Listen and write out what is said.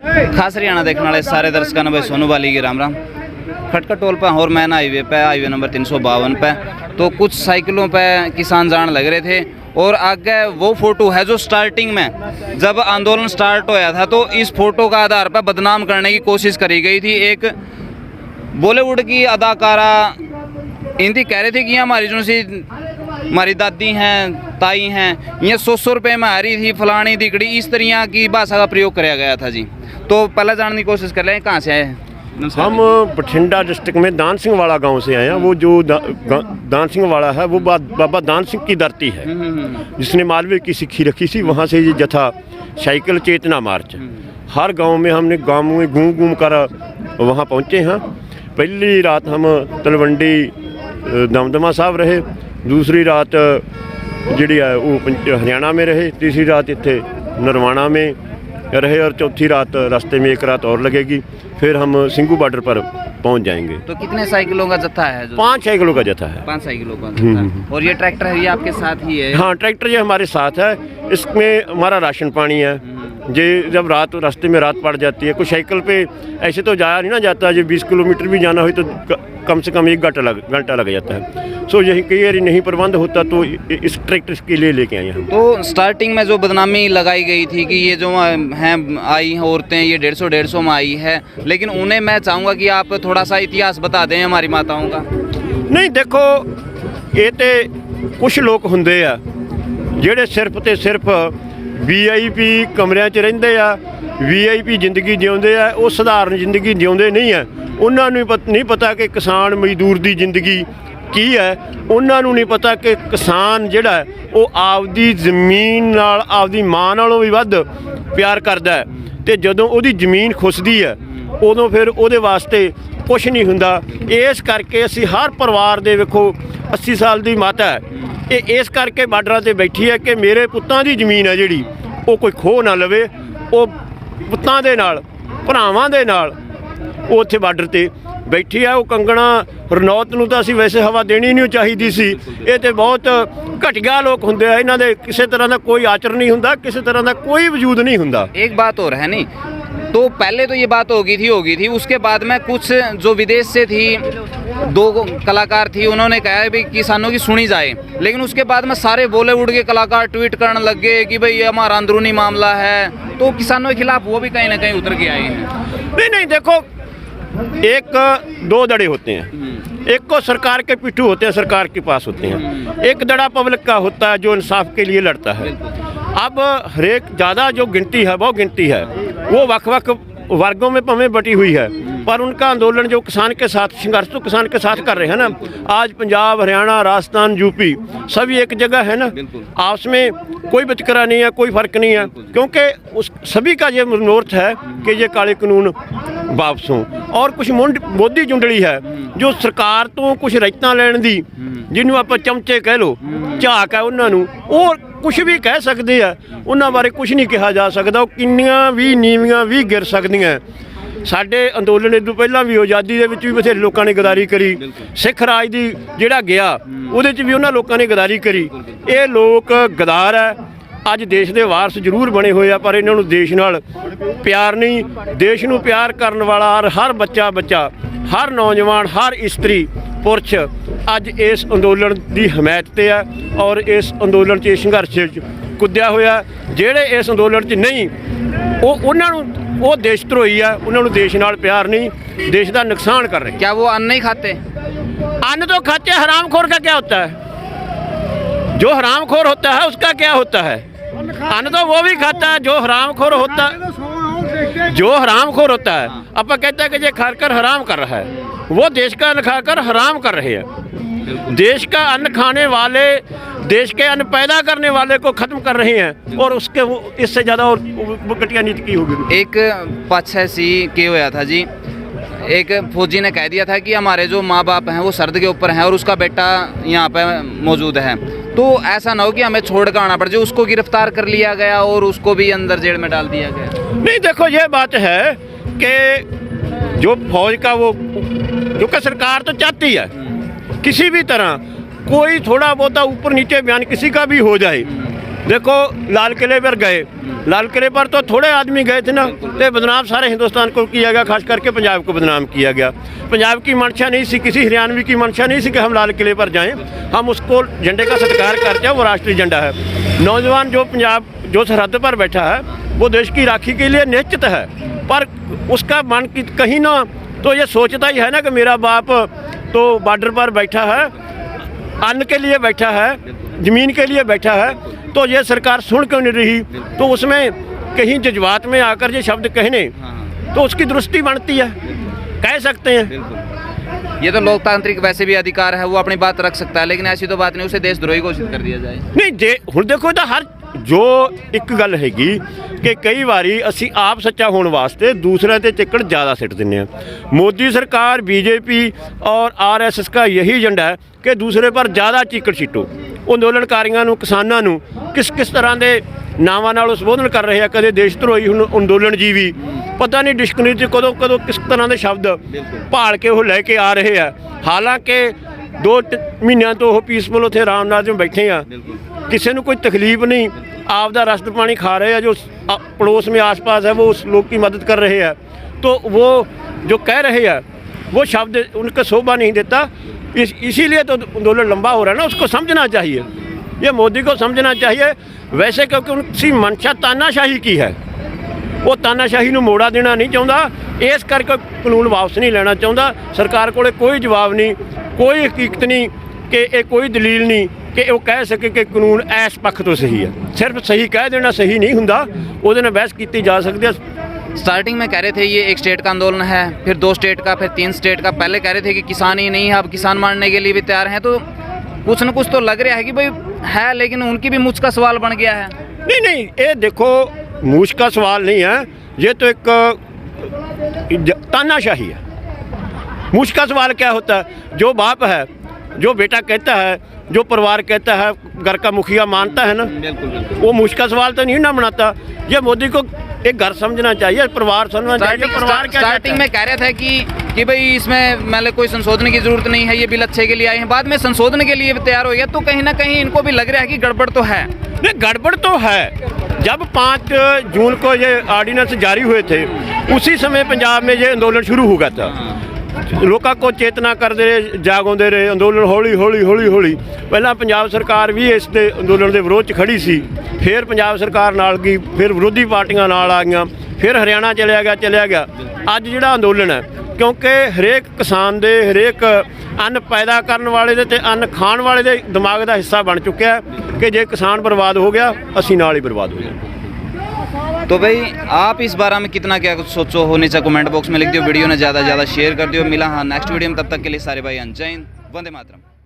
खास हरियाणा देखने वाले सारे दर्शकों ने भाई सोनू वाली की राम राम। खटका टोल पर और मैन हाईवे नंबर 352 पे तो कुछ साइकिलों पे किसान जान लग रहे थे और आगे वो फोटो है जो स्टार्टिंग में जब आंदोलन स्टार्ट होया था तो इस फोटो का आधार पर बदनाम करने की कोशिश करी गई थी। एक बॉलीवुड की अदाकारा हिंदी कह रही थी कि हमारी जो सी हमारी दादी हैं ताई हैं ये 100 रुपये में आ रही थी फलानी दिकड़ी, इस तरह की भाषा का प्रयोग कराया गया था जी। तो पहले जानने की कोशिश कर लें कहाँ से आए हम बठिंडा डिस्ट्रिक्ट में दान सिंह वाला गांव से आए हैं। वो जो दान सिंह वाला है वो बाबा दान सिंह की धरती है जिसने मालवे की सिक्खी रखी थी। वहाँ से ये जथा साइकिल चेतना मार्च हर गांव में हमने गाँव में घूम घूम कर वहाँ पहुँचे हैं। पहली रात हम तलवंडी दमदमा साहब रहे, दूसरी रात जी है वो हरियाणा में रहे, तीसरी रात इत्थे नरवाना में रहे और चौथी रात रास्ते में एक रात और लगेगी। फिर हम सिंघू बॉर्डर पर पहुंच जाएंगे। तो कितने साइकिलों का जत्था है? 5 साइकिलों का जत्था है। 5 साइकिलों का जत्था। और ये ट्रैक्टर है ये आपके साथ ही है? हाँ, ट्रैक्टर ये हमारे साथ है। इसमें हमारा राशन पानी है। ये जब रात रास्ते में रात पड़ जाती है, कुछ साइकिल पे ऐसे तो जाया नहीं ना जाता। जो 20 किलोमीटर भी जाना हो तो कम से कम 1 घंटा लग जाता है। सो यही कई बार नहीं प्रबंध होता तो इस ट्रैक्टर के लिए लेके आए हम। तो स्टार्टिंग में जो बदनामी लगाई गई थी कि ये जो हैं आई हैं औरतें ये 150 में आई है, लेकिन उन्हें मैं चाहूँगा कि आप थोड़ा सा इतिहास बता दें हमारी माताओं का। नहीं देखो, ये तो कुछ लोग होंगे आ ਜਿਹੜੇ सिर्फ तो सिर्फ VIP कमरिਆਂ 'ਚ ਰਹਿੰਦੇ ਆ, VIP ਜ਼ਿੰਦਗੀ ਜਿਉਂਦੇ ਆ। ਉਹ ਸਧਾਰਨ ਜ਼ਿੰਦਗੀ ਜਿਉਂਦੇ ਨਹੀਂ ਆ। ਉਹਨਾਂ ਨੂੰ ਨਹੀਂ ਪਤਾ ਕਿ ਕਿਸਾਨ ਮਜ਼ਦੂਰ ਦੀ ਜ਼ਿੰਦਗੀ ਕੀ ਹੈ। ਉਹਨਾਂ ਨੂੰ ਨਹੀਂ ਪਤਾ ਕਿ ਕਿਸਾਨ ਜਿਹੜਾ ਉਹ ਆਪਦੀ ਜ਼ਮੀਨ ਨਾਲ ਆਪਦੀ ਮਾਂ ਨਾਲੋਂ ਵੀ ਵੱਧ ਪਿਆਰ ਕਰਦਾ ਹੈ ਤੇ ਜਦੋਂ ਉਹਦੀ ਜ਼ਮੀਨ ਖੁੱਸਦੀ ਹੈ ਉਦੋਂ ਫਿਰ ਉਹਦੇ ਵਾਸਤੇ ਕੁਛ ਨਹੀਂ ਹੁੰਦਾ। ਇਸ ਕਰਕੇ ਅਸੀਂ ਹਰ ਪਰਿਵਾਰ ਦੇ ਵੇਖੋ 80 ਸਾਲ ਦੀ ਮਾਤਾ ਹੈ ਇਹ ਇਸ ਕਰਕੇ ਬਾਰਡਰਾਂ 'ਤੇ ਬੈਠੀ ਹੈ ਕਿ ਮੇਰੇ ਪੁੱਤਾਂ ਦੀ ਜ਼ਮੀਨ ਹੈ ਜਿਹੜੀ ਉਹ ਕੋਈ ਖੋਹ ਨਾ ਲਵੇ। ਉਹ ਪੁੱਤਾਂ ਦੇ ਨਾਲ ਭਰਾਵਾਂ ਦੇ ਨਾਲ ਉਹ ਉੱਥੇ ਬਾਰਡਰ 'ਤੇ ਬੈਠੀ ਹੈ। ਉਹ ਕੰਗਣਾ ਰਣੌਤ ਨੂੰ ਤਾਂ ਅਸੀਂ ਵੈਸੇ ਹਵਾ ਦੇਣੀ ਨਹੀਂ ਚਾਹੀਦੀ ਸੀ। ਇਹ ਤੇ ਬਹੁਤ ਘਟੀਆ ਲੋਕ ਹੁੰਦੇ ਆ। ਇਹਨਾਂ ਦੇ ਕਿਸੇ ਤਰ੍ਹਾਂ ਦਾ ਕੋਈ ਆਚਰ ਨਹੀਂ ਹੁੰਦਾ, ਕਿਸੇ ਤਰ੍ਹਾਂ ਦਾ ਕੋਈ ਵਜੂਦ नहीं ਹੁੰਦਾ। एक बात और है नहीं, तो पहले तो ये बात होगी थी उसके बाद में कुछ जो विदेश से थी 2 कलाकार थी उन्होंने कहा है भाई किसानों की सुनी जाए, लेकिन उसके बाद में सारे बॉलीवुड के कलाकार ट्वीट करने लग गए कि भाई ये हमारा अंदरूनी मामला है। तो किसानों के खिलाफ वो भी कहीं ना कहीं उतर के आए हैं। नहीं देखो, एक 2 दड़े होते हैं। एक को सरकार के पिट्ठू होते हैं, सरकार के पास होते हैं। एक दड़ा पब्लिक का होता है जो इंसाफ के लिए लड़ता है। अब हरेक ज़्यादा जो गिनती है वो गिनती है वो वक्-वक् वर्गों में भावें बटी हुई है, पर उनका आंदोलन जो किसान के साथ संघर्ष तो किसान के साथ कर रहे हैं ना। आज पंजाब, हरियाणा, राजस्थान, यूपी सभी एक जगह है ना। आपस में कोई वितकरा नहीं है, कोई फ़र्क नहीं है, क्योंकि उस सभी का ये मनोरथ है कि ये काले कानून वापस हों। और कुछ मोदी जुंडली है जो सरकार तो कुछ राइतां लैण दी जिन्हों आप चमचे कह लो झाक है उन्होंने और कुछ भी कह सकते हैं, उन्होंने बारे कुछ नहीं कहा जा सकता। किन्नियां भी नीवियां भी गिर सकदियां। साडे अंदोलन इदों पहलां भी आज़ादी दे विच भी बथेरे लोकां ने गदारी करी। सिख राज दी जिहड़ा गया उहदे च भी उन्हां लोकां ने गदारी करी। ये लोग गदार है। अज देश के वारस जरूर बने हुए हैं, पर इन्हों देश नाल प्यार नहीं। देश नूं प्यार करन वाला हर बच्चा हर नौजवान हर इस्त्री पुरुष अज इस अंदोलन की हमायत ते है और इस अंदोलन च संघर्ष कुद्या होया। जेड़े इस अंदोलन च नहीं वो देशद्रोही है, उन्होंने देश नाल प्यार नहीं, देश का नुकसान कर रहे। क्या वो अन्न नहीं खाते? अन्न तो खाते। हरामखोर का क्या होता है? जो हरामखोर होता है उसका क्या होता है? अन्न तो वो भी खाता है जो हरामखोर होता है। जो हरामखोर होता है आप कहते हैं कि ये खाकर हराम कर रहा है, वो देश का अन्न खाकर हराम कर रहे हैं। देश का अन्न खाने वाले देश के अन्न पैदा करने वाले को ख़त्म कर रहे हैं और उसके इससे ज़्यादा और घटिया नीति की होगी। एक पाछा सी के होया था जी, एक फौजी ने कह दिया था कि हमारे जो माँ बाप हैं वो सरहद के ऊपर हैं और उसका बेटा यहाँ पे मौजूद है, तो ऐसा ना हो कि हमें छोड़ कर आना पड़ जाए। उसको गिरफ्तार कर लिया गया और उसको भी अंदर जेल में डाल दिया गया। नहीं देखो, ये बात है कि जो फौज का वो क्योंकि सरकार तो चाहती है किसी भी तरह कोई थोड़ा बहुत ऊपर नीचे बयान किसी का भी हो जाए देखो लाल किले पर गए, लाल किले पर तो थोड़े आदमी गए थे ना, तो बदनाम सारे हिंदुस्तान को किया गया, खास करके पंजाब को बदनाम किया गया। पंजाब की मंशा नहीं सी, किसी हरियाणवी की मंशा नहीं सी कि हम लाल किले पर जाएं, हम उसको झंडे का सत्कार करते हैं, वो राष्ट्रीय झंडा है। नौजवान जो पंजाब जो सरहद पर बैठा है वो देश की राखी के लिए निश्चित है, पर उसका मन की कहीं ना तो ये सोचता ही है ना कि मेरा बाप तो बॉर्डर पर बैठा है, अन्न के लिए बैठा है, ज़मीन के लिए बैठा है, तो ये सरकार सुन क्यों नहीं रही। तो उसमें कहीं जज्बात में आकर ये शब्द कहने तो उसकी दुरुस्ती बनती है, कह सकते हैं। ये तो लोकतांत्रिक वैसे भी अधिकार है, वो अपनी बात रख सकता है, लेकिन ऐसी तो बात नहीं उसे देशद्रोही घोषित कर दिया जाए। नहीं जे हुण देखो तो हर जो एक गल हैगी कि कई बारी असी आप सच्चा होने वास्ते दूसरे ते चिक्कड़ ज़्यादा सिट दिंदे हैं। मोदी सरकार, बीजेपी और आरएसएस का यही एजेंडा है कि दूसरे पर ज़्यादा चिक्कड़ सीटो। अंदोलनकारियों नूं, किसानां नूं किस किस तरह के नावां नाल संबोधन कर रहे हैं, कदे देशद्रोही, हुण अंदोलन जीवी, पता नहीं डिक्शनरी च कदों कदों किस तरह के शब्द भाल के वो लैके आ रहे हैं। हालांकि 2 महीनों तो वो पीसफुल उत्थे आराम नाल बैठे हैं, किसी को कोई तकलीफ नहीं, आप दा रसद पानी खा रहे हैं, जो पड़ोस में आस पास है वो उस लोग की मदद कर रहे हैं। तो वो जो कह रहे हैं वो शब्द उनका शोभा नहीं देता, इसीलिए तो आंदोलन लंबा हो रहा है ना, उसको समझना चाहिए, ये मोदी को समझना चाहिए। वैसे क्योंकि उनकी मंशा तानाशाही की है, वो तानाशाही ਨੂੰ ਮੋੜਾ देना नहीं चाहता, इस करके कानून वापस नहीं लेना चाहता। सरकार को कोई जवाब नहीं, कोई हकीकत नहीं कि ये कोई दलील नहीं कि वो कह सके कि कानून इस पक्ष तो सही है। सिर्फ सही कह देना सही नहीं हुंदा, ਉਹਦੇ ਨਾਲ बहस की जा सकती है। स्टार्टिंग में कह रहे थे ये एक स्टेट का आंदोलन है, फिर 2 स्टेट का, फिर 3 स्टेट का, पहले कह रहे थे कि किसान ही नहीं है, अब किसान मारने के लिए भी तैयार हैं। तो कुछ न कुछ तो लग रहा है कि भाई है, लेकिन उनकी भी मुझ का सवाल बन गया है। नहीं नहीं, ये देखो मूछ का सवाल नहीं है, ये तो एक तानाशाही है। मूछ का सवाल क्या होता है, जो बाप है, जो बेटा कहता है, जो परिवार कहता है, घर का मुखिया मानता है ना, वो मूछ का सवाल तो नहीं ना बनाता। ये मोदी को एक घर समझना चाहिए, परिवार समझना चाहिए। परिवार क्या स्टार्टिंग में कह रहे थे कि भाई इसमें मतलब कोई संशोधन की जरूरत नहीं है, ये बिल अच्छे के लिए आए हैं, बाद में संशोधन के लिए तैयार हो गया, तो कहीं ना कहीं इनको भी लग रहा है कि गड़बड़ तो है। नहीं, गड़बड़ तो है। जब 5 जून को ये ऑर्डिनेंस जारी हुए थे, उसी समय पंजाब में ये आंदोलन शुरू हो गया था। लोगों को चेतना करते रहे, जागोंदे रहे, अंदोलन हौली हौली हौली हौली। पहला पंजाब सरकार भी इस अंदोलन के विरोध खड़ी सी, फिर पंजाब सरकार नाल गई, फिर विरोधी पार्टियां नाल आ गईयां, फिर हरियाणा चलिया गया। अज जिहड़ा अंदोलन है, क्योंकि हरेक किसान दे, हरेक अन्न पैदा करने वाले दे ते अन्न खाण वाले दे दिमाग का हिस्सा बन चुका है कि जे किसान बर्बाद हो गया, असीं नाल ही बर्बाद हो जाए। तो भाई आप इस बारे में कितना क्या कुछ सोचो हो, नीचे कमेंट बॉक्स में लिख दियो, वीडियो ने ज़्यादा से ज़्यादा शेयर कर दियो। मिला हाँ नेक्स्ट वीडियो में, तब तक के लिए सारे भाई जय हिंद, वंदे मातरम।